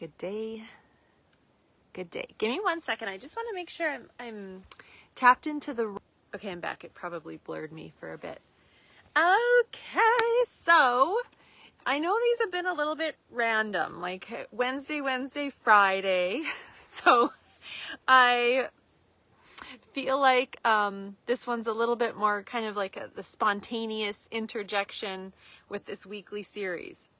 Good day. Good day. Give me 1 second. I just want to make sure I'm tapped into the... Okay, I'm back. It probably blurred me for a bit. Okay, so I know these have been a little bit random, like Wednesday, Friday. So I feel like this one's a little bit more kind of like the spontaneous interjection with this weekly series.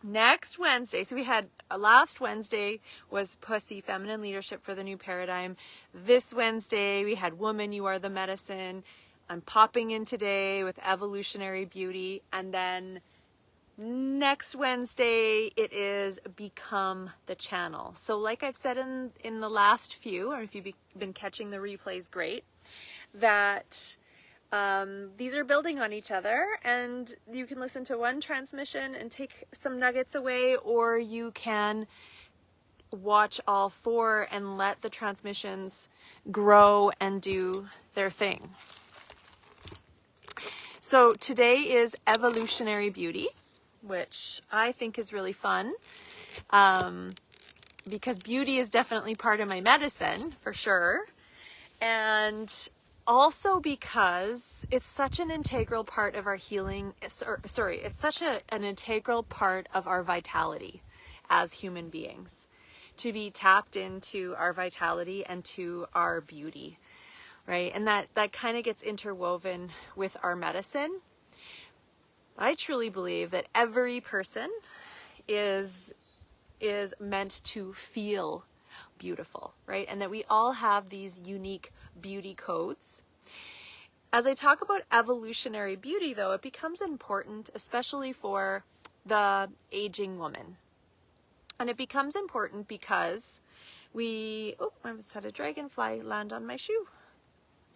Next Wednesday, so we had last Wednesday was Pussy, Feminine Leadership for the New Paradigm. This Wednesday we had Woman, You Are the Medicine. I'm popping in today with Evolutionary Beauty. And then next Wednesday it is Become the Channel. So like I've said in the last few, or if you've been catching the replays, great, that these are building on each other, and you can listen to one transmission and take some nuggets away, or you can watch all four and let the transmissions grow and do their thing. So today is Evolutionary Beauty, which I think is really fun, because beauty is definitely part of my medicine, for sure. And also because it's such an integral part of our healing, it's such an integral part of our vitality as human beings, to be tapped into our vitality and to our beauty, right? And that kind of gets interwoven with our medicine. I truly believe that every person is meant to feel beautiful, right? And that we all have these unique beauty codes. As I talk about evolutionary beauty, though, it becomes important, especially for the aging woman. And it becomes important because I just had a dragonfly land on my shoe.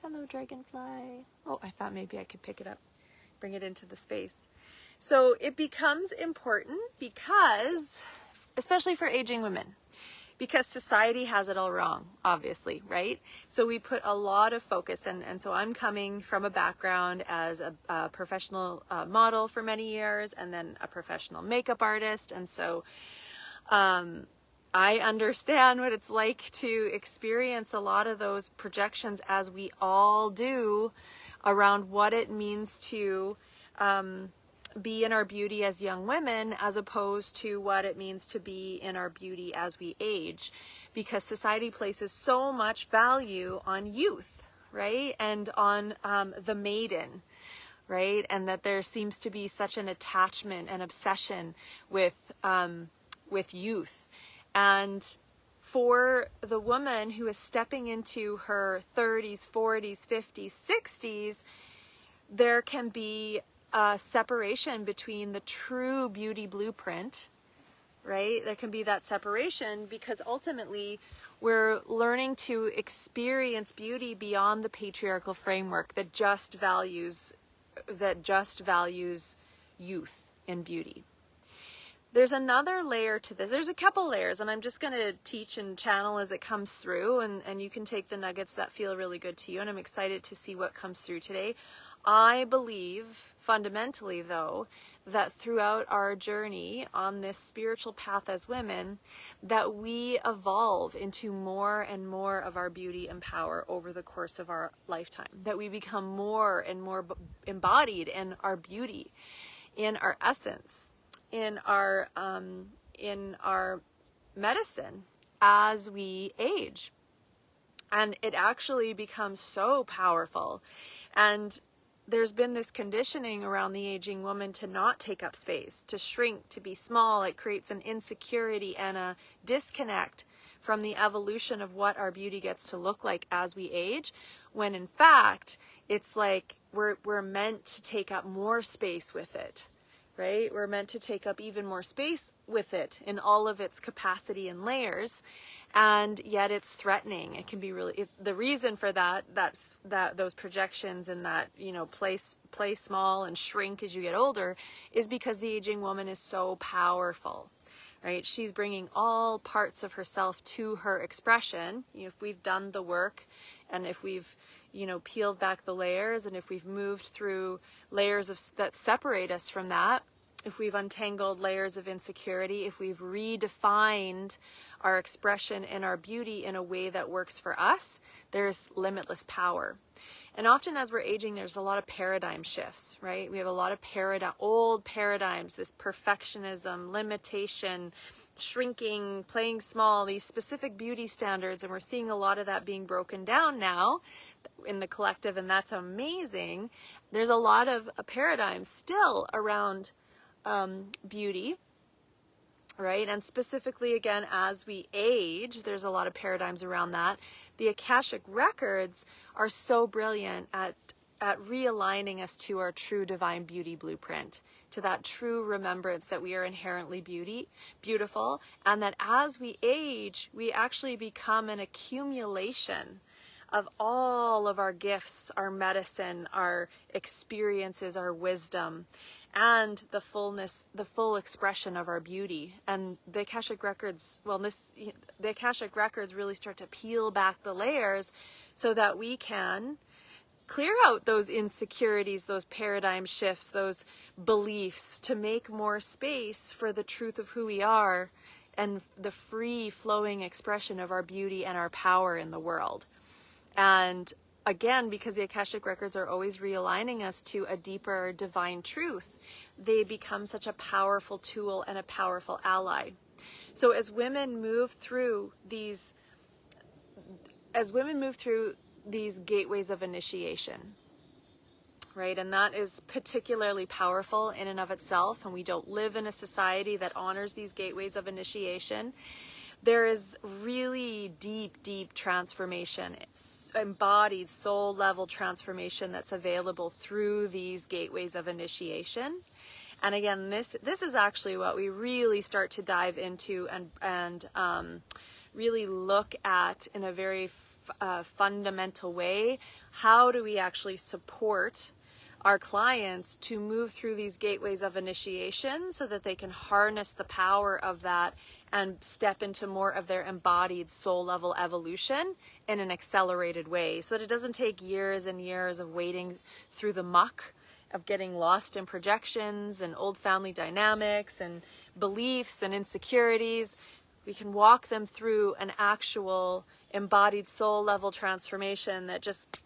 Hello, dragonfly. Oh, I thought maybe I could pick it up, bring it into the space. So it becomes important because, especially for aging women, because society has it all wrong, obviously, right? So we put a lot of focus, and so I'm coming from a background as a professional model for many years, and then a professional makeup artist, and so I understand what it's like to experience a lot of those projections, as we all do, around what it means to be in our beauty as young women, as opposed to what it means to be in our beauty as we age, because society places so much value on youth, right? And on the maiden, right? And that there seems to be such an attachment and obsession with youth. And for the woman who is stepping into her 30s, 40s, 50s, 60s, there can be a separation between the true beauty blueprint, right? There can be that separation because ultimately we're learning to experience beauty beyond the patriarchal framework that just values youth and beauty. There's another layer to this. There's a couple layers, and I'm just going to teach and channel as it comes through, and you can take the nuggets that feel really good to you, and I'm excited to see what comes through today. I believe fundamentally, though, that throughout our journey on this spiritual path as women, that we evolve into more and more of our beauty and power over the course of our lifetime, that we become more and more embodied in our beauty, in our essence, in our medicine as we age. And it actually becomes so powerful. And there's been this conditioning around the aging woman to not take up space, to shrink, to be small. It creates an insecurity and a disconnect from the evolution of what our beauty gets to look like as we age, when in fact, it's like we're meant to take up more space with it, right? We're meant to take up even more space with it in all of its capacity and layers. And yet it's threatening. It can be really, the reason for that those projections and that, play small and shrink as you get older, is because the aging woman is so powerful, right? She's bringing all parts of herself to her expression. If we've done the work, and if we've, peeled back the layers, and if we've moved through layers that separate us from that, if we've untangled layers of insecurity, if we've redefined our expression and our beauty in a way that works for us, there's limitless power. And often as we're aging, there's a lot of paradigm shifts, right? We have a lot of old paradigms, this perfectionism, limitation, shrinking, playing small, these specific beauty standards. And we're seeing a lot of that being broken down now in the collective, and that's amazing. There's a lot of paradigms still around beauty, right? And specifically, again, as we age, there's a lot of paradigms around that. The Akashic records are so brilliant at realigning us to our true divine beauty blueprint, to that true remembrance that we are inherently beautiful, and that as we age, we actually become an accumulation of all of our gifts, our medicine, our experiences, our wisdom, and the full expression of our beauty. And the Akashic records, the Akashic records really start to peel back the layers so that we can clear out those insecurities, those paradigm shifts, those beliefs, to make more space for the truth of who we are and the free flowing expression of our beauty and our power in the world. And again, because the Akashic records are always realigning us to a deeper divine truth, they become such a powerful tool and a powerful ally. So as women move through these gateways of initiation, right? And that is particularly powerful in and of itself. And we don't live in a society that honors these gateways of initiation. There is really deep transformation. It's embodied soul level transformation that's available through these gateways of initiation. And again, this is actually what we really start to dive into and really look at in a very fundamental way. How do we actually support our clients to move through these gateways of initiation so that they can harness the power of that and step into more of their embodied soul level evolution in an accelerated way, so that it doesn't take years and years of wading through the muck of getting lost in projections and old family dynamics and beliefs and insecurities. We can walk them through an actual embodied soul level transformation that just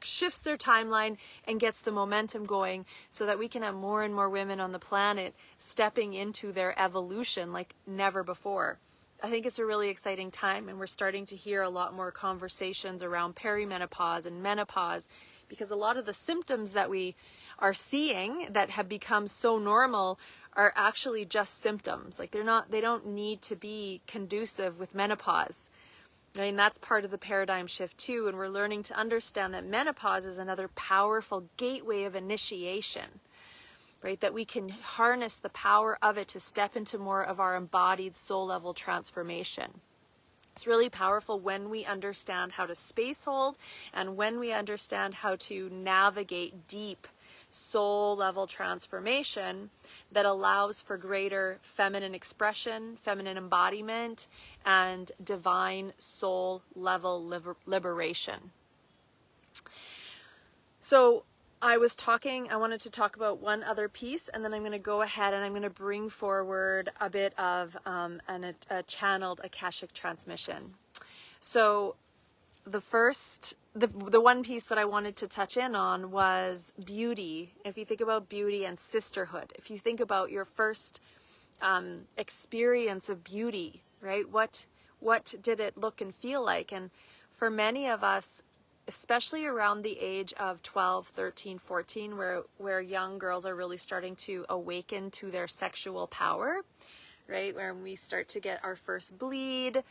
shifts their timeline and gets the momentum going, so that we can have more and more women on the planet stepping into their evolution like never before. I think it's a really exciting time, and we're starting to hear a lot more conversations around perimenopause and menopause, because a lot of the symptoms that we are seeing that have become so normal are actually just symptoms. Like they don't need to be conducive with menopause. I mean, that's part of the paradigm shift too, and we're learning to understand that menopause is another powerful gateway of initiation, right? That we can harness the power of it to step into more of our embodied soul level transformation. It's really powerful when we understand how to space hold and when we understand how to navigate deep soul level transformation that allows for greater feminine expression, feminine embodiment, and divine soul level liberation. So I wanted to talk about one other piece, and then I'm going to go ahead and I'm going to bring forward a bit of a channeled Akashic transmission. So the one piece that I wanted to touch in on was beauty. If you think about beauty and sisterhood, if you think about your first experience of beauty, right? What did it look and feel like? And for many of us, especially around the age of 12, 13, 14, where young girls are really starting to awaken to their sexual power, right? Where we start to get our first bleed,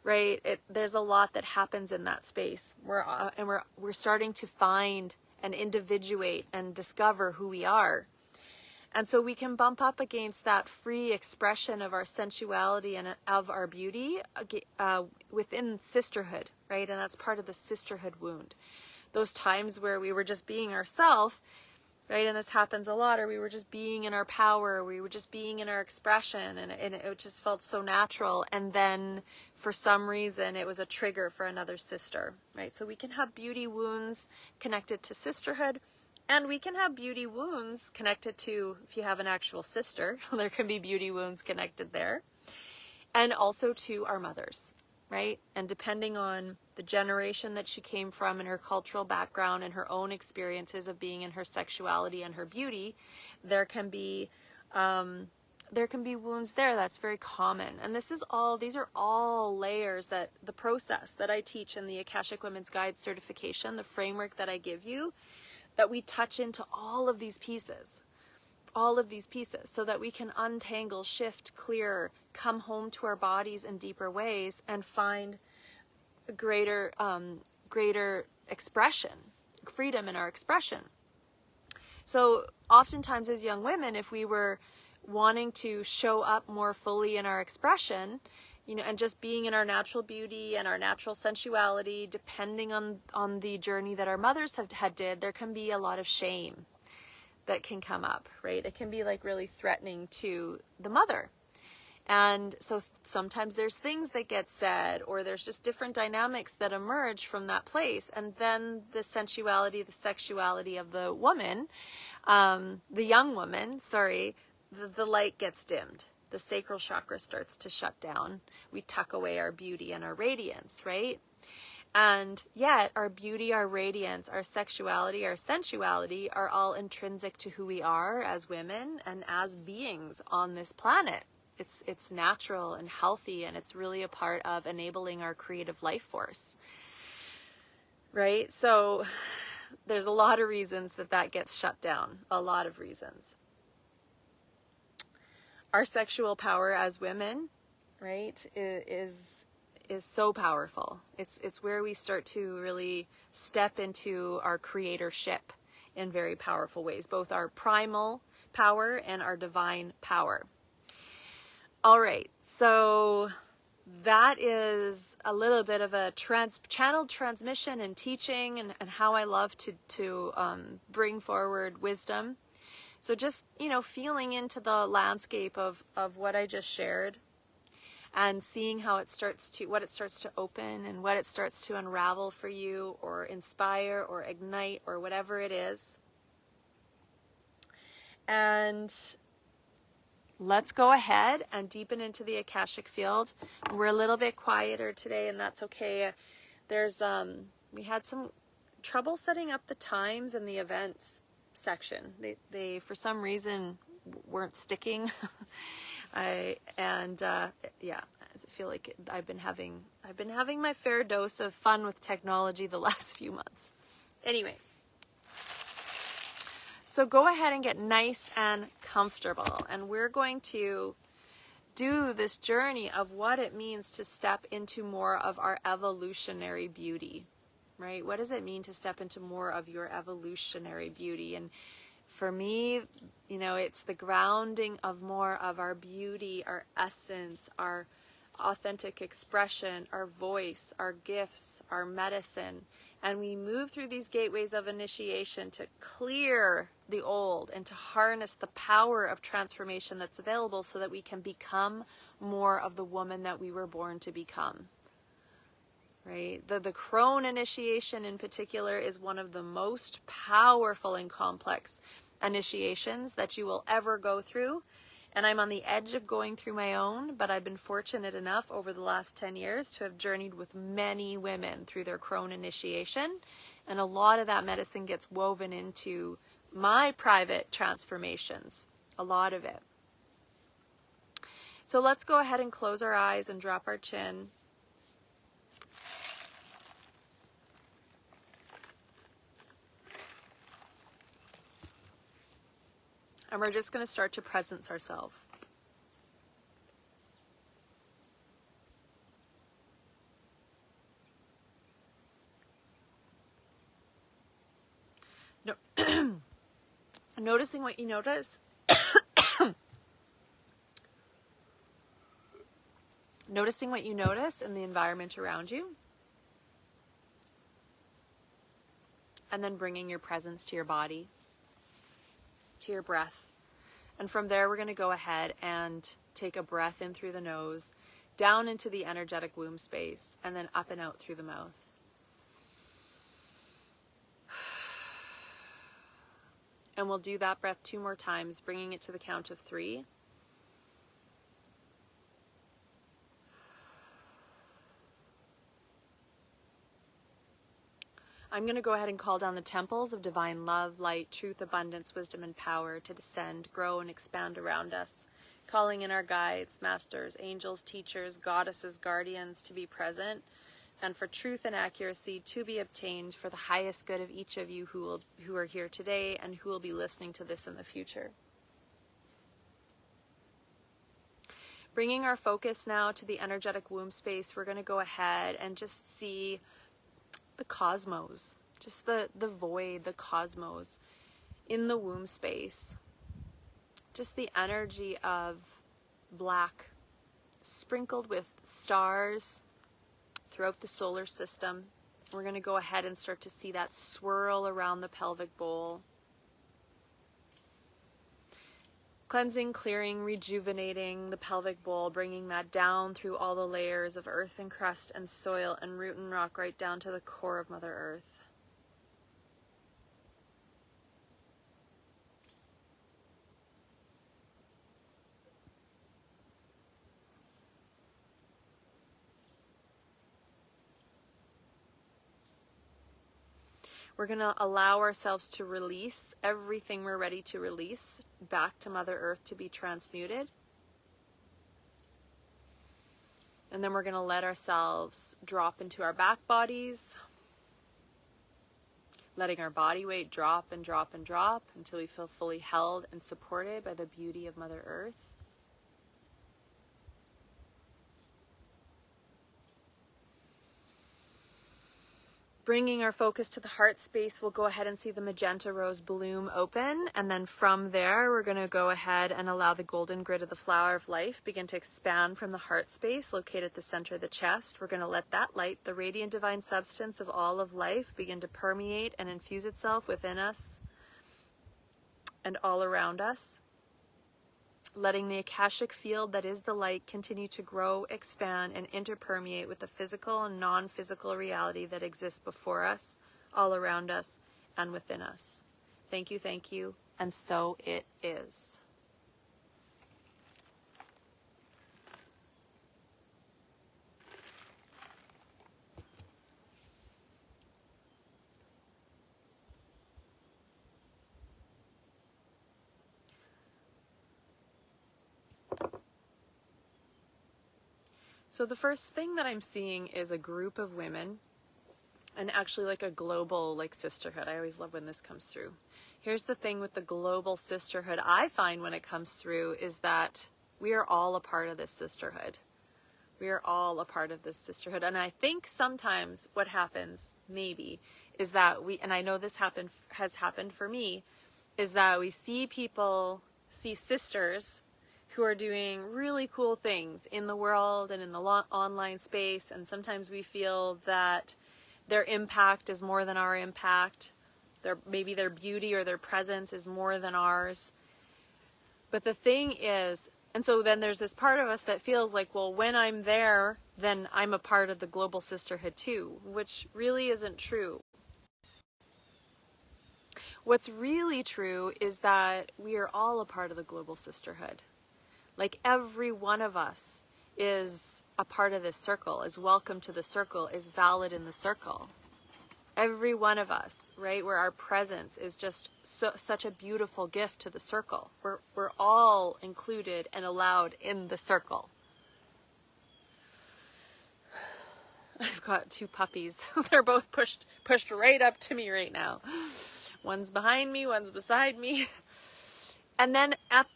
right? There's a lot that happens in that space. We're starting to find and individuate and discover who we are. And so we can bump up against that free expression of our sensuality and of our beauty within sisterhood, right? And that's part of the sisterhood wound. Those times where we were just being ourselves, right? And this happens a lot, or we were just being in our power, we were just being in our expression, and it just felt so natural. And then for some reason, it was a trigger for another sister, right? So we can have beauty wounds connected to sisterhood, And we can have beauty wounds connected to, if you have an actual sister, there can be beauty wounds connected there. And also to our mothers, right? And depending on the generation that she came from and her cultural background and her own experiences of being in her sexuality and her beauty, there can be wounds there. That's very common. And these are all layers that the process that I teach in the Akashic Women's Guide certification, the framework that I give you, that we touch into all of these pieces, so that we can untangle, shift, clear, come home to our bodies in deeper ways and find greater expression, freedom in our expression. So oftentimes as young women, if we were wanting to show up more fully in our expression, and just being in our natural beauty and our natural sensuality, depending on the journey that our mothers had did, there can be a lot of shame that can come up, right? It can be like really threatening to the mother. And so sometimes there's things that get said, or there's just different dynamics that emerge from that place. And then the sensuality, the sexuality of the woman, the young woman, the light gets dimmed. The sacral chakra starts to shut down. We tuck away our beauty and our radiance, right? And yet our beauty, our radiance, our sexuality, our sensuality are all intrinsic to who we are as women and as beings on this planet. It's natural and healthy, and it's really a part of enabling our creative life force, right? So there's a lot of reasons that gets shut down, a lot of reasons. Our sexual power as women, right, is so powerful. It's where we start to really step into our creatorship in very powerful ways, both our primal power and our divine power. All right, so that is a little bit of a channeled transmission and teaching and how I love to bring forward wisdom. So just, feeling into the landscape of what I just shared and seeing how what it starts to open and what it starts to unravel for you or inspire or ignite or whatever it is. And let's go ahead and deepen into the Akashic field. We're a little bit quieter today, and that's okay. We had some trouble setting up the times and the events section. They for some reason weren't sticking. I feel like I've been having my fair dose of fun with technology the last few months. Anyways, so go ahead and get nice and comfortable, and we're going to do this journey of what it means to step into more of our evolutionary beauty, right? What does it mean to step into more of your evolutionary beauty? And for me, it's the grounding of more of our beauty, our essence, our authentic expression, our voice, our gifts, our medicine. And we move through these gateways of initiation to clear the old and to harness the power of transformation that's available so that we can become more of the woman that we were born to become. Right? The crone initiation in particular is one of the most powerful and complex initiations that you will ever go through. And I'm on the edge of going through my own, but I've been fortunate enough over the last 10 years to have journeyed with many women through their crone initiation. And a lot of that medicine gets woven into my private transformations, a lot of it. So let's go ahead and close our eyes and drop our chin. And we're just going to start to presence ourselves. No. Noticing what you notice. Noticing what you notice in the environment around you. And then bringing your presence to your body, to your breath. And from there, we're going to go ahead and take a breath in through the nose, down into the energetic womb space, and then up and out through the mouth. And we'll do that breath 2 more times, bringing it to the count of 3. I'm going to go ahead and call down the temples of divine love, light, truth, abundance, wisdom, and power to descend, grow, and expand around us, calling in our guides, masters, angels, teachers, goddesses, guardians to be present, and for truth and accuracy to be obtained for the highest good of each of you who are here today and who will be listening to this in the future. Bringing our focus now to the energetic womb space, we're going to go ahead and just see the cosmos, just the void, the cosmos in the womb space. Just the energy of black sprinkled with stars throughout the solar system. We're going to go ahead and start to see that swirl around the pelvic bowl. Cleansing, clearing, rejuvenating the pelvic bowl, bringing that down through all the layers of earth and crust and soil and root and rock right down to the core of Mother Earth. We're going to allow ourselves to release everything we're ready to release back to Mother Earth to be transmuted. And then we're going to let ourselves drop into our back bodies, letting our body weight drop and drop and drop until we feel fully held and supported by the beauty of Mother Earth. Bringing our focus to the heart space, we'll go ahead and see the magenta rose bloom open. And then from there, we're going to go ahead and allow the golden grid of the flower of life begin to expand from the heart space located at the center of the chest. We're going to let that light, the radiant divine substance of all of life, begin to permeate and infuse itself within us and all around us. Letting the Akashic field that is the light continue to grow, expand, and interpermeate with the physical and non-physical reality that exists before us, all around us, and within us. Thank you, and so it is. So the first thing that I'm seeing is a group of women, and actually like a global sisterhood. I always love when this comes through. Here's the thing with the global sisterhood I find when it comes through is that we are all a part of this sisterhood. We are all a part of this sisterhood. And I think sometimes what happens maybe is that and I know this has happened for me, is that we see sisters who are doing really cool things in the world and in the online space, and sometimes we feel that their impact is more than our impact. Maybe their beauty or their presence is more than ours. But the thing is, and so then there's this part of us that feels like, well, when I'm there, then I'm a part of the global sisterhood too, which really isn't true. What's really true is that we are all a part of the global sisterhood. Like every one of us is a part of this circle, is welcome to the circle, is valid in the circle. Every one of us, right, where our presence is just such a beautiful gift to the circle. We're all included and allowed in the circle. I've got 2 puppies. They're both pushed right up to me right now. One's behind me, one's beside me. And then at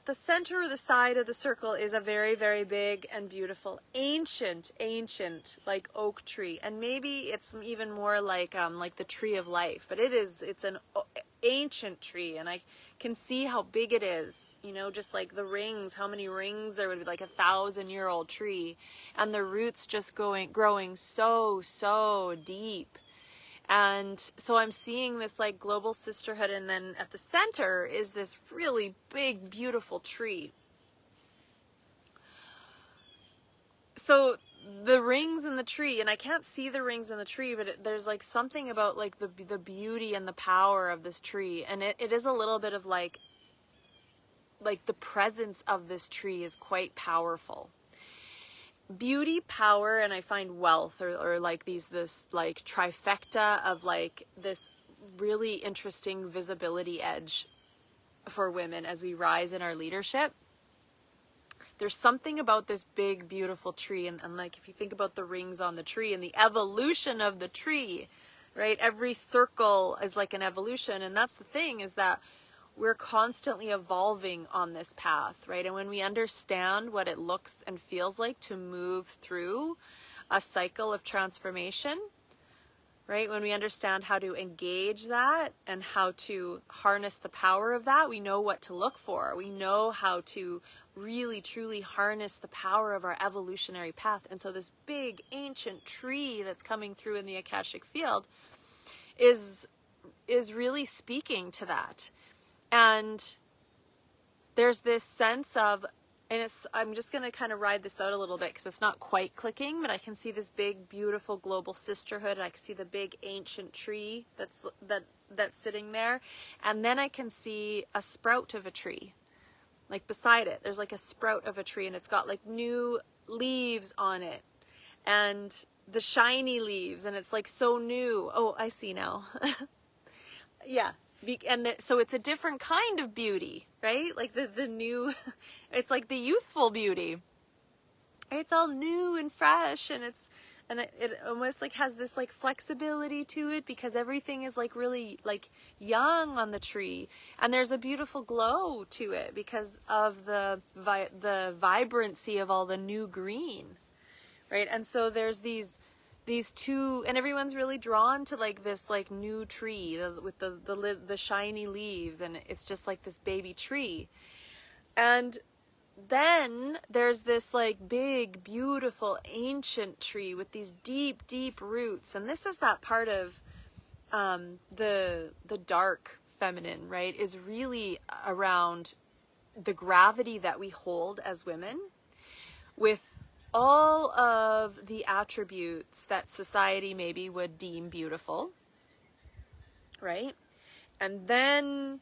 the center of the side of the circle is a very, very big and beautiful ancient like oak tree. And maybe it's even more like the tree of life, but it's an ancient tree, and I can see how big it is, just like the rings, how many rings there would be, like 1,000-year-old tree, and the roots just growing so deep. And so I'm seeing this like global sisterhood, and then at the center is this really big, beautiful tree. So the rings in the tree, and I can't see the rings in the tree, but there's like something about like the beauty and the power of this tree, and it is a little bit of like the presence of this tree is quite powerful. Beauty, power, and I find wealth, or like this like trifecta of like this really interesting visibility edge for women as we rise in our leadership. There's something about this big, beautiful tree. And like, if you think about the rings on the tree and the evolution of the tree, right? Every circle is like an evolution. And that's the thing, is that we're constantly evolving on this path, right? And when we understand what it looks and feels like to move through a cycle of transformation, right? When we understand how to engage that and how to harness the power of that, we know what to look for. We know how to really, truly harness the power of our evolutionary path. And so this big, ancient tree that's coming through in the Akashic field is really speaking to that. And there's this sense of, and I'm just going to kind of ride this out a little bit because it's not quite clicking, but I can see this big, beautiful global sisterhood. And I can see the big ancient tree that's sitting there. And then I can see a sprout of a tree. Like beside it, there's like a sprout of a tree, and it's got like new leaves on it. And the shiny leaves, and it's like so new. Oh, I see now. Yeah. And so it's a different kind of beauty, right? Like the new, it's like the youthful beauty. It's all new and fresh, and it almost like has this like flexibility to it because everything is like really like young on the tree, and there's a beautiful glow to it because of the vibrancy of all the new green, right? And so there's these two, and everyone's really drawn to like this like new tree with the shiny leaves, and it's just like this baby tree. And then there's this like big, beautiful, ancient tree with these deep, deep roots. And this is that part of the dark feminine, right? Is really around the gravity that we hold as women with all of the attributes that society maybe would deem beautiful, right? And then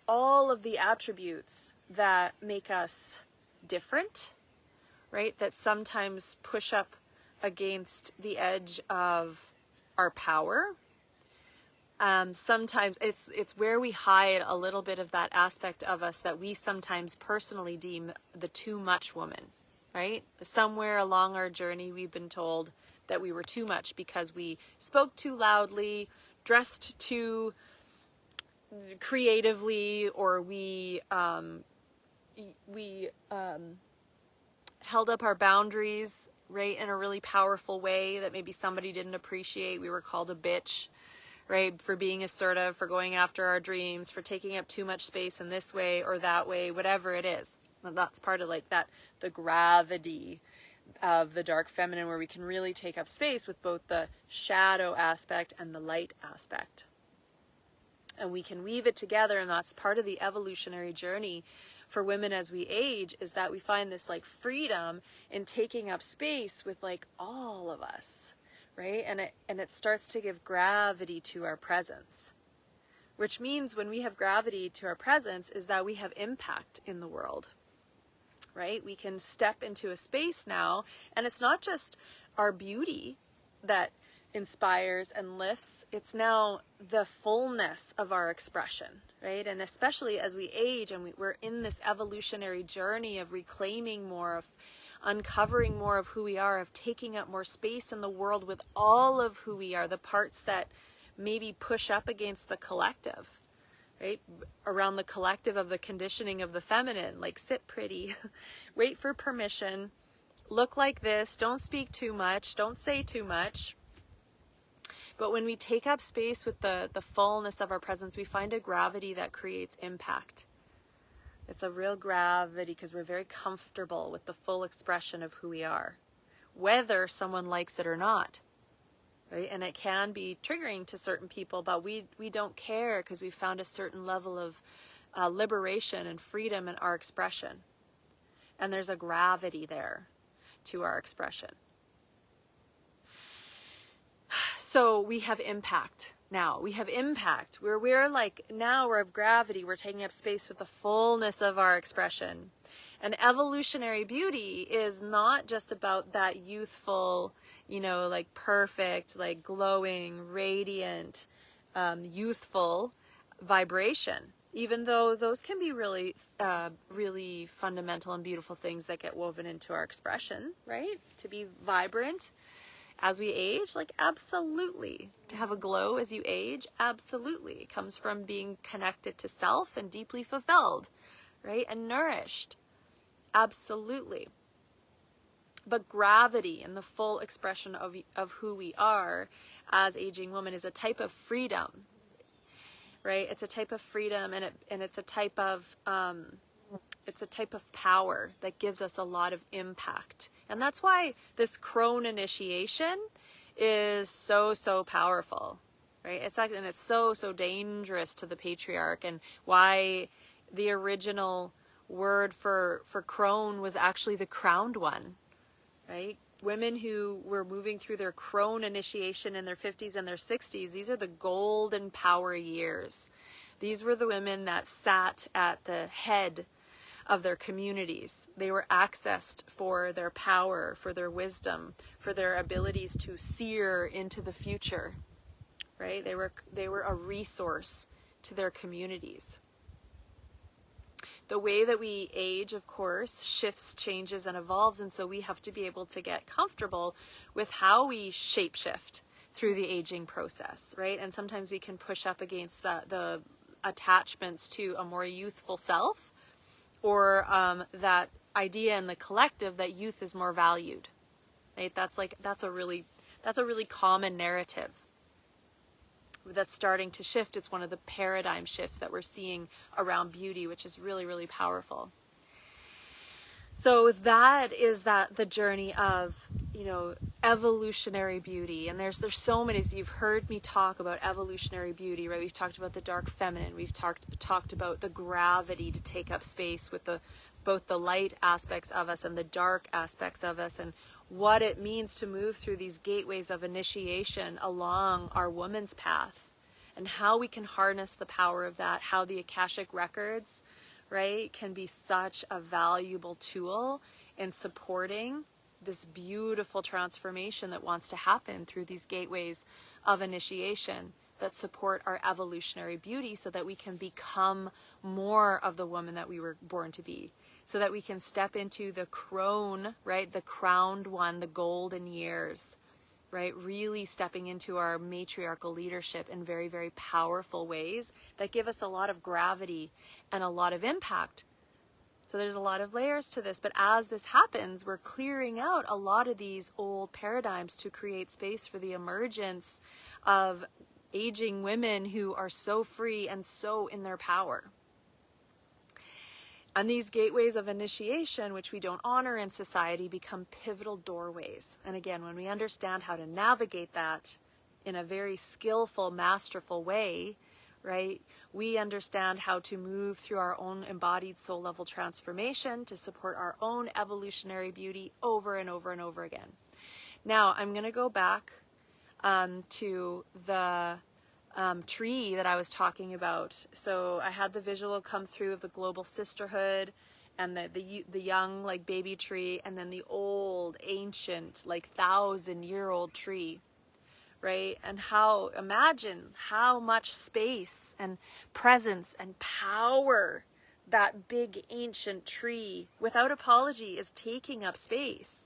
all of the attributes that make us different, right? That sometimes push up against the edge of our power. Sometimes it's where we hide a little bit of that aspect of us that we sometimes personally deem the too much woman, right? Somewhere along our journey, we've been told that we were too much because we spoke too loudly, dressed too creatively, or we held up our boundaries, right, in a really powerful way that maybe somebody didn't appreciate. We were called a bitch, right, for being assertive, for going after our dreams, for taking up too much space in this way or that way, whatever it is. And that's part of like that, the gravity of the dark feminine, where we can really take up space with both the shadow aspect and the light aspect. And we can weave it together, and that's part of the evolutionary journey for women as we age, is that we find this like freedom in taking up space with like all of us, right? And it starts to give gravity to our presence, which means when we have gravity to our presence is that we have impact in the world, right? We can step into a space now, and it's not just our beauty that inspires and lifts, it's now the fullness of our expression, right? And especially as we age and we're in this evolutionary journey of reclaiming more, of uncovering more of who we are, of taking up more space in the world with all of who we are, the parts that maybe push up against the collective, right? Around the collective of the conditioning of the feminine, like sit pretty, wait for permission, look like this, don't speak too much, don't say too much. But when we take up space with the fullness of our presence, we find a gravity that creates impact. It's a real gravity because we're very comfortable with the full expression of who we are, whether someone likes it or not, right? And it can be triggering to certain people, but we don't care because we found a certain level of liberation and freedom in our expression. And there's a gravity there to our expression. So we have impact now. We have impact. We're like, now we're of gravity. We're taking up space with the fullness of our expression. And evolutionary beauty is not just about that youthful, like perfect, like glowing, radiant, youthful vibration. Even though those can be really, really fundamental and beautiful things that get woven into our expression, right? To be vibrant as we age, like absolutely. To have a glow as you age, absolutely. It comes from being connected to self and deeply fulfilled, right? And nourished. Absolutely. But gravity and the full expression of who we are as aging women is a type of freedom, right? It's a type of freedom, and it's a type of power that gives us a lot of impact. And that's why this crone initiation is so, so powerful, right? And it's so, so dangerous to the patriarch, and why the original word for crone was actually the crowned one, right? Women who were moving through their crone initiation in their 50s and their 60s, these are the golden power years. These were the women that sat at the head of their communities. They were accessed for their power, for their wisdom, for their abilities to sear into the future, right? They were a resource to their communities. The way that we age, of course, shifts, changes, and evolves, and so we have to be able to get comfortable with how we shapeshift through the aging process, right? And sometimes we can push up against the attachments to a more youthful self, or that idea in the collective that youth is more valued, right? That's a really common narrative that's starting to shift. It's one of the paradigm shifts that we're seeing around beauty, which is really, really powerful. So that is the journey of, evolutionary beauty. And there's so many. So you've heard me talk about evolutionary beauty, right? We've talked about the dark feminine. We've talked about the gravity to take up space with both the light aspects of us and the dark aspects of us, and what it means to move through these gateways of initiation along our woman's path, and how we can harness the power of that, how the Akashic records, right, can be such a valuable tool in supporting this beautiful transformation that wants to happen through these gateways of initiation that support our evolutionary beauty, so that we can become more of the woman that we were born to be, so that we can step into the crone, right, the crowned one, the golden years, right, really stepping into our matriarchal leadership in very, very powerful ways that give us a lot of gravity and a lot of impact. So there's a lot of layers to this, but as this happens, we're clearing out a lot of these old paradigms to create space for the emergence of aging women who are so free and so in their power. And these gateways of initiation, which we don't honor in society, become pivotal doorways. And again, when we understand how to navigate that in a very skillful, masterful way, right, we understand how to move through our own embodied soul level transformation to support our own evolutionary beauty over and over and over again. Now, I'm going to go back to the tree that I was talking about. So I had the visual come through of the global sisterhood, and the young, like, baby tree, and then the old, ancient, like 1,000-year-old tree, right? And imagine how much space and presence and power that big ancient tree, without apology, is taking up space.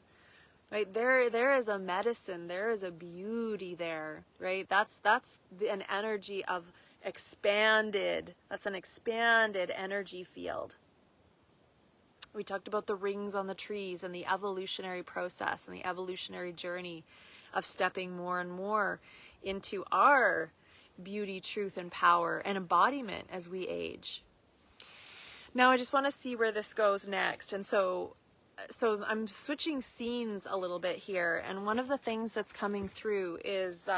Right, there is a medicine, there is a beauty there, right? That's an energy of that's an expanded energy field. We talked about the rings on the trees and the evolutionary process and the evolutionary journey of stepping more and more into our beauty, truth, and power and embodiment as we age. Now I just want to see where this goes next. And so I'm switching scenes a little bit here, and one of the things that's coming through is,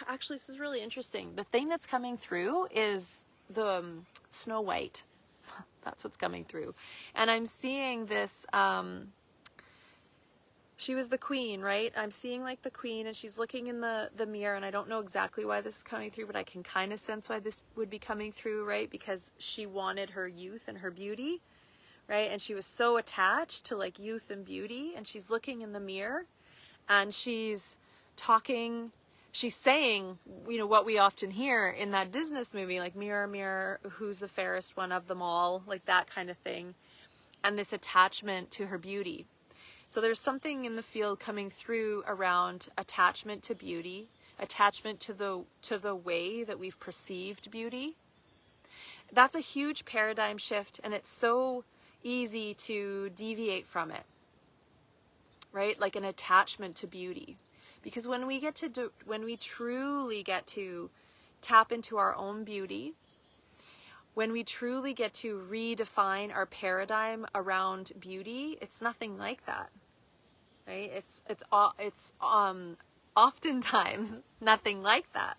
actually this is really interesting. The thing that's coming through is the Snow White. That's what's coming through. And I'm seeing this she was the queen, right? I'm seeing like the queen, and she's looking in the mirror, and I don't know exactly why this is coming through, but I can kind of sense why this would be coming through, right? Because she wanted her youth and her beauty, right? And she was so attached to like youth and beauty, and she's looking in the mirror, and she's talking, she's saying, you know, what we often hear in that Disney movie, like mirror, mirror, who's the fairest one of them all, like that kind of thing. And this attachment to her beauty. So there's something in the field coming through around attachment to beauty, attachment to the way that we've perceived beauty. That's a huge paradigm shift, and it's so easy to deviate from it, right? Like an attachment to beauty. Because when we truly get to tap into our own beauty, when we truly get to redefine our paradigm around beauty, it's nothing like that, right? It's oftentimes nothing like that.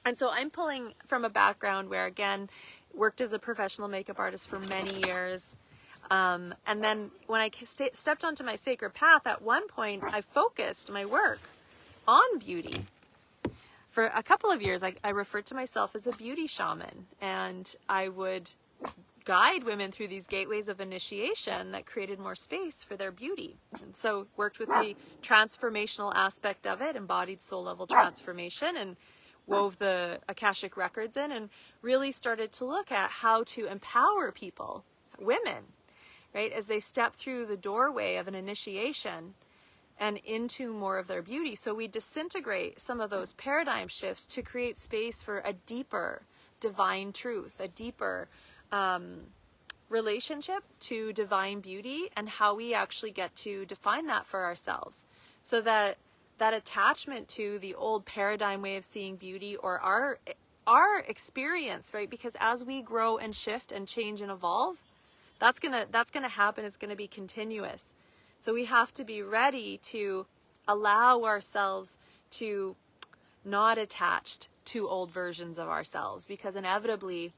And so I'm pulling from a background where, again, worked as a professional makeup artist for many years. And then when I stepped onto my sacred path, at one point, I focused my work on beauty. For a couple of years, I referred to myself as a beauty shaman, and I would guide women through these gateways of initiation that created more space for their beauty. And so worked with the transformational aspect of it, embodied soul level transformation, and wove the Akashic records in, and really started to look at how to empower people, women, right, as they step through the doorway of an initiation and into more of their beauty. So we disintegrate some of those paradigm shifts to create space for a deeper divine truth, a deeper relationship to divine beauty, and how we actually get to define that for ourselves. So that attachment to the old paradigm way of seeing beauty, or our experience, right? Because as we grow and shift and change and evolve, that's gonna happen. It's gonna be continuous. So we have to be ready to allow ourselves to not attached to old versions of ourselves, because inevitably,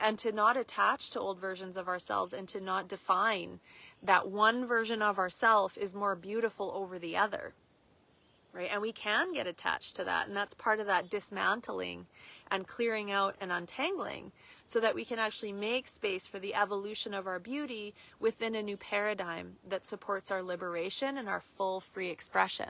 and to not attach to old versions of ourselves, and to not define that one version of ourself is more beautiful over the other, right? And we can get attached to that, and that's part of that dismantling and clearing out and untangling, so that we can actually make space for the evolution of our beauty within a new paradigm that supports our liberation and our full free expression.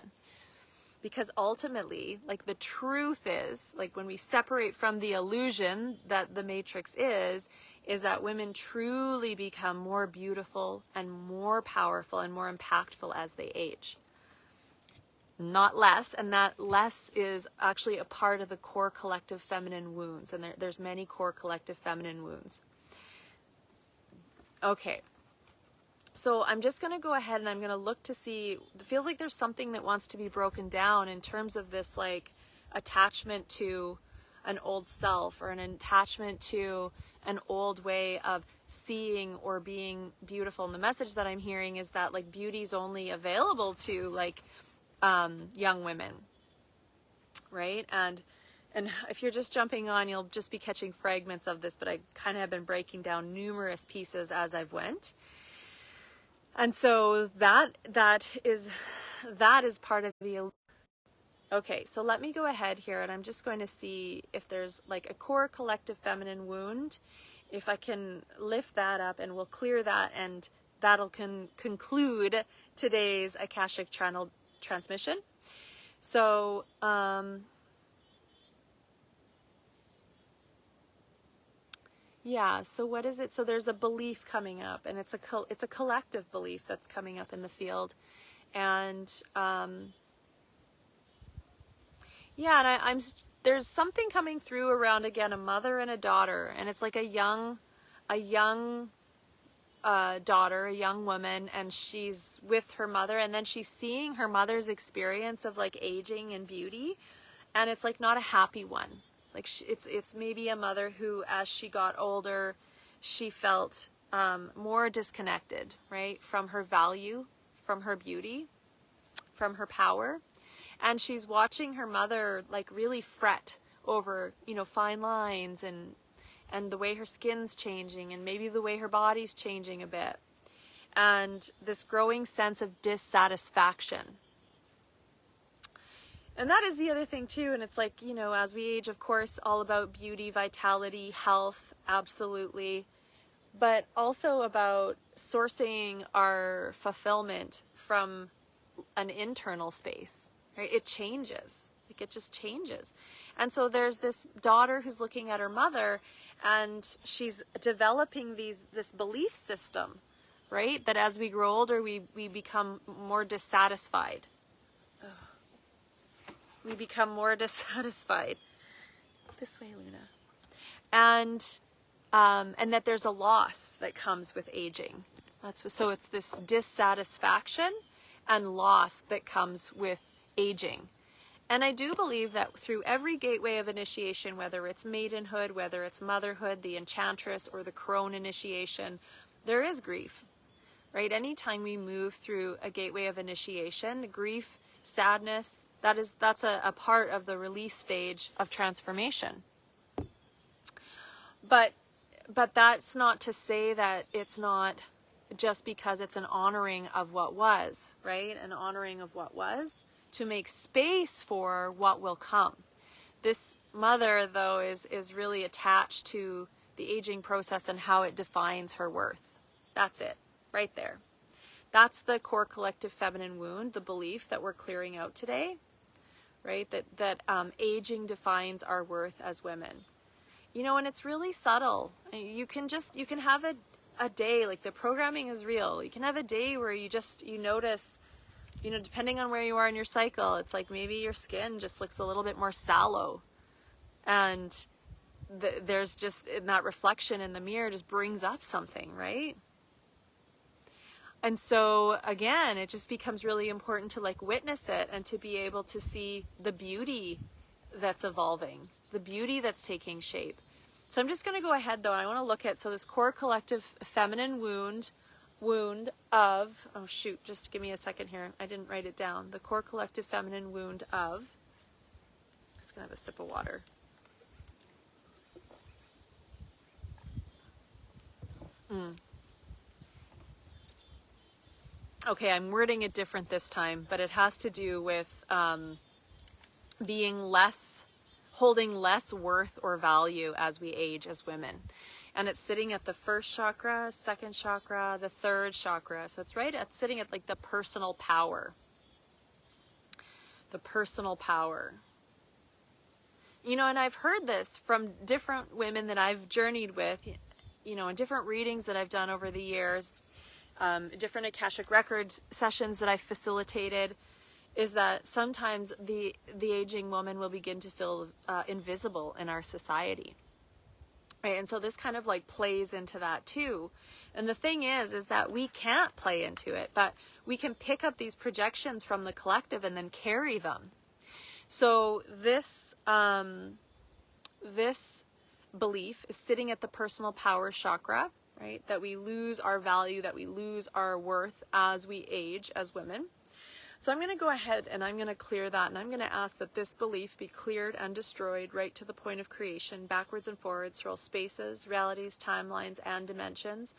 Because ultimately, like, the truth is, like, when we separate from the illusion that the matrix is that women truly become more beautiful and more powerful and more impactful as they age. Not less, and that less is actually a part of the core collective feminine wounds, and there's many core collective feminine wounds. Okay, so I'm just going to go ahead and I'm going to look to see, it feels like there's something that wants to be broken down in terms of this, like, attachment to an old self, or an attachment to an old way of seeing or being beautiful. And the message that I'm hearing is that, like, beauty's only available to, like, young women, right? And if you're just jumping on, you'll just be catching fragments of this, but I kind of have been breaking down numerous pieces as I've went. And so that is part of the. Okay, so let me go ahead here, and I'm just going to see if there's, like, a core collective feminine wound, if I can lift that up, and we'll clear that, and that'll conclude today's Akashic channel transmission. So yeah, so what is it? So there's a belief coming up, and it's a collective belief that's coming up in the field. And yeah, and I'm there's something coming through around, again, a mother and a daughter, and it's like a young daughter, a young woman, and she's with her mother, and then she's seeing her mother's experience of, like, aging and beauty, and it's, like, not a happy one. Like, it's maybe a mother who, as she got older, she felt more disconnected, right, from her value, from her beauty, from her power, and she's watching her mother, like, really fret over, you know, fine lines and the way her skin's changing, and maybe the way her body's changing a bit. and this growing sense of dissatisfaction. And that is the other thing too. And it's like, you know, as we age, of course, all about beauty, vitality, health, absolutely. But also about sourcing our fulfillment from an internal space, right? It changes. Like, it just changes. And so there's this daughter who's looking at her mother, and she's developing this belief system, right? That as we grow older, we become more dissatisfied. We become more dissatisfied. This way, Luna. And that there's a loss that comes with aging. So it's this dissatisfaction and loss that comes with aging. And I do believe that through every gateway of initiation, whether it's maidenhood, whether it's motherhood, the enchantress, or the crone initiation, there is grief, right? Anytime we move through a gateway of initiation, grief, sadness, that's a part of the release stage of transformation. But that's not to say that it's not just because it's an honoring of what was, right? An honoring of what was to make space for what will come. This mother, though, is really attached to the aging process and how it defines her worth. That's it, right there. That's the core collective feminine wound, the belief that we're clearing out today, right? That aging defines our worth as women. You know, and it's really subtle. You can have a day, like the programming is real. You can have a day where you notice, you know, depending on where you are in your cycle, it's like maybe your skin just looks a little bit more sallow. And there's just, in that reflection in the mirror just brings up something, right? And so again, it just becomes really important to like witness it and to be able to see the beauty that's evolving, the beauty that's taking shape. So I'm just going to go ahead though, and I want to look at, so this core collective feminine wound of, oh shoot, just give me a second here. I didn't write it down. The core collective feminine wound of, just going to have a sip of water. Okay, I'm wording it different this time, but it has to do with holding less worth or value as we age as women. And it's sitting at the first chakra, second chakra, the third chakra. So it's sitting at like the personal power. The personal power. You know, and I've heard this from different women that I've journeyed with, you know, in different readings that I've done over the years, different Akashic Records sessions that I've facilitated, is that sometimes the aging woman will begin to feel invisible in our society. Right? And so this kind of like plays into that too. And the thing is that we can't play into it, but we can pick up these projections from the collective and then carry them. So this belief is sitting at the personal power chakra, right? That we lose our value, that we lose our worth as we age as women. So I'm going to go ahead and I'm going to clear that, and I'm going to ask that this belief be cleared and destroyed right to the point of creation, backwards and forwards through all spaces, realities, timelines, and dimensions,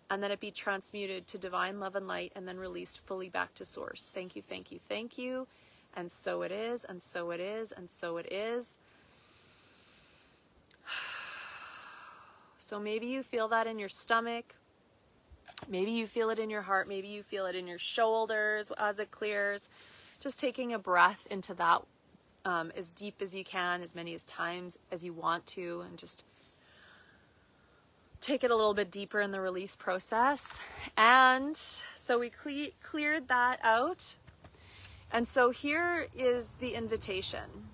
and that it be transmuted to divine love and light and then released fully back to source. Thank you, thank you, thank you. And so it is, and so it is, and so it is. So maybe you feel that in your stomach. Maybe you feel it in your heart. Maybe you feel it in your shoulders as it clears. Just taking a breath into that as deep as you can, as many times as you want to, and just take it a little bit deeper in the release process. And so we cleared that out. And so here is the invitation.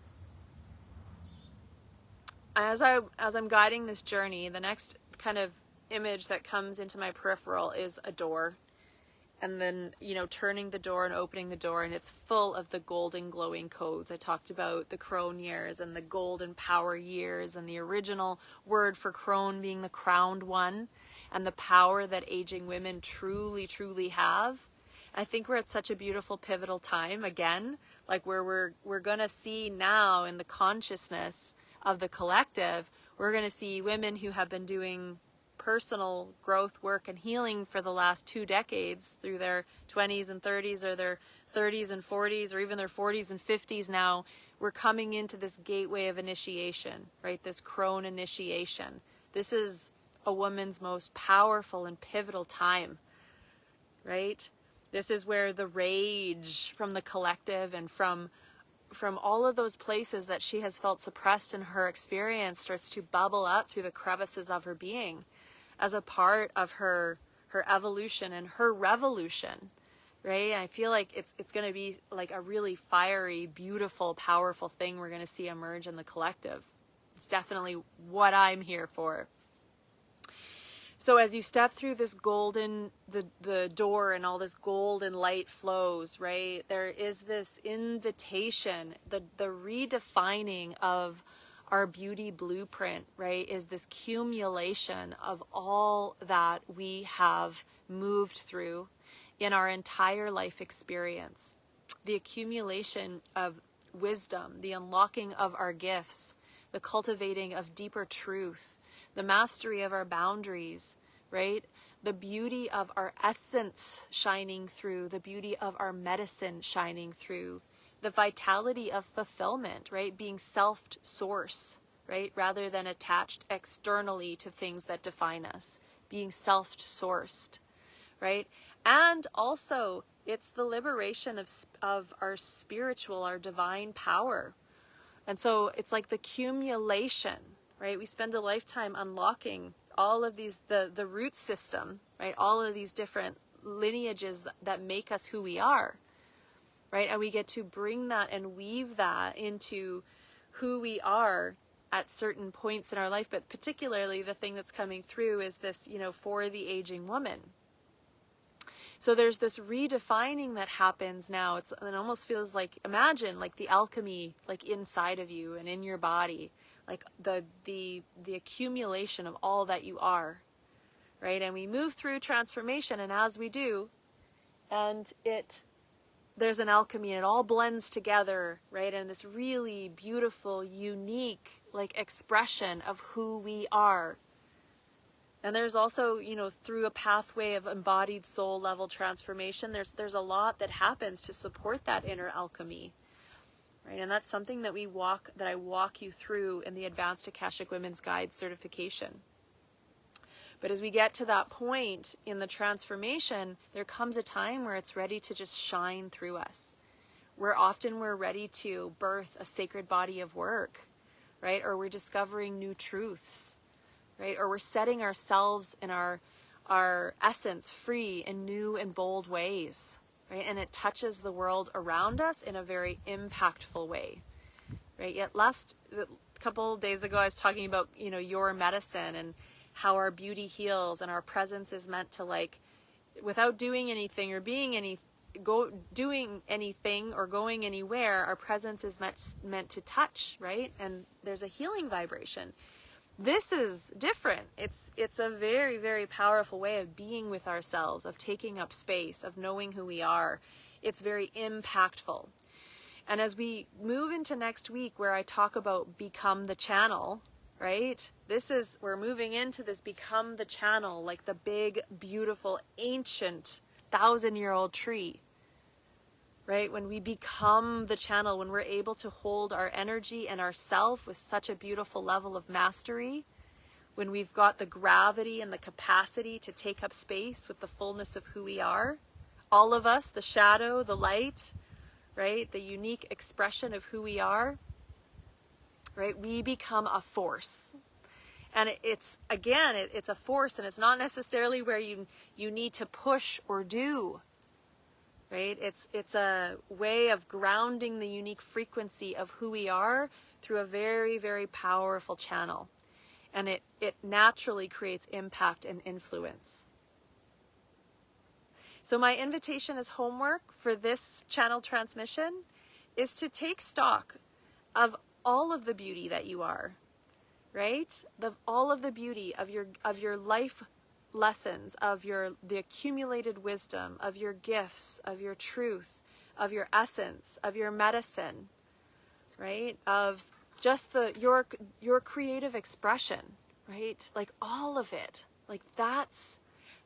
As I'm guiding this journey, the next kind of image that comes into my peripheral is a door, and then, you know, turning the door and opening the door, and it's full of the golden glowing codes. I talked about the crone years and the golden power years, and the original word for crone being the crowned one, and the power that aging women truly, truly have. I think we're at such a beautiful pivotal time again, like where we're gonna see now in the consciousness of the collective, we're gonna see women who have been doing personal growth, work, and healing for the last 2 decades through their 20s and 30s, or their 30s and 40s, or even their 40s and 50s now, we're coming into this gateway of initiation, right? This crone initiation. This is a woman's most powerful and pivotal time, right? This is where the rage from the collective and from all of those places that she has felt suppressed in her experience starts to bubble up through the crevices of her being as a part of her evolution and her revolution, right? And I feel like it's going to be like a really fiery, beautiful, powerful thing we're going to see emerge in the collective. It's definitely what I'm here for. So as you step through this golden, the door, and all this golden light flows, right? There is this invitation, the redefining of our beauty blueprint, right? Is this accumulation of all that we have moved through in our entire life experience. The accumulation of wisdom, the unlocking of our gifts, the cultivating of deeper truth, the mastery of our boundaries, right? The beauty of our essence shining through, the beauty of our medicine shining through, the vitality of fulfillment, right? Being self-source, right? Rather than attached externally to things that define us, being self-sourced, right? And also, it's the liberation of our spiritual, our divine power. And so it's like the accumulation, right? We spend a lifetime unlocking all of these, the root system, right? All of these different lineages that make us who we are, right? And we get to bring that and weave that into who we are at certain points in our life. But particularly the thing that's coming through is this, for the aging woman. So there's this redefining that happens now. It almost feels like, imagine like the alchemy, like inside of you and in your body, like the accumulation of all that you are, right? And we move through transformation, and as we do, and there's an alchemy, and it all blends together, right? And this really beautiful, unique, like expression of who we are. And there's also, through a pathway of embodied soul level transformation, there's a lot that happens to support that inner alchemy, right? And that's something that I walk you through in the Advanced Akashic Women's Guide certification. But as we get to that point in the transformation, there comes a time where it's ready to just shine through us. Where often we're ready to birth a sacred body of work, right? Or we're discovering new truths, right? Or we're setting ourselves and our essence free in new and bold ways, right? And it touches the world around us in a very impactful way, right? Yet a couple of days ago, I was talking about, your medicine and how our beauty heals, and our presence is meant to, like, without doing anything or doing anything or going anywhere, our presence is meant to touch, right? And there's a healing vibration. This is different. It's a very, very powerful way of being with ourselves, of taking up space, of knowing who we are. It's very impactful. And as we move into next week, where I talk about become the channel, right? We're moving into this become the channel, like the big, beautiful, ancient 1,000-year-old tree, right? When we become the channel, when we're able to hold our energy and ourself with such a beautiful level of mastery, when we've got the gravity and the capacity to take up space with the fullness of who we are, all of us, the shadow, the light, right? The unique expression of who we are, right? We become a force. And it's a force, and it's not necessarily where you need to push or do, right? It's a way of grounding the unique frequency of who we are through a very, very powerful channel. And it naturally creates impact and influence. So my invitation as homework for this channel transmission is to take stock of all of the beauty that you are, right? All of the beauty of your life lessons, of the accumulated wisdom, of your gifts, of your truth, of your essence, of your medicine, right? Of just your creative expression, right? Like all of it, Like, that's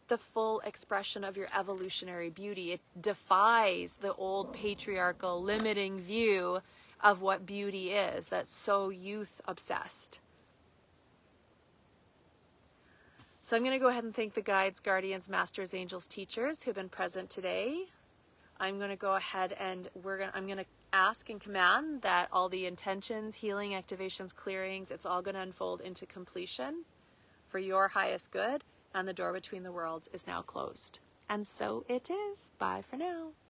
the full expression of your evolutionary beauty. It defies the old patriarchal limiting view of what beauty is, that's so youth obsessed. So I'm going to go ahead and thank the guides, guardians, masters, angels, teachers who've been present today. I'm going to go ahead and I'm going to ask and command that all the intentions, healing, activations, clearings, it's all going to unfold into completion for your highest good, and the door between the worlds is now closed. And so it is. Bye for now.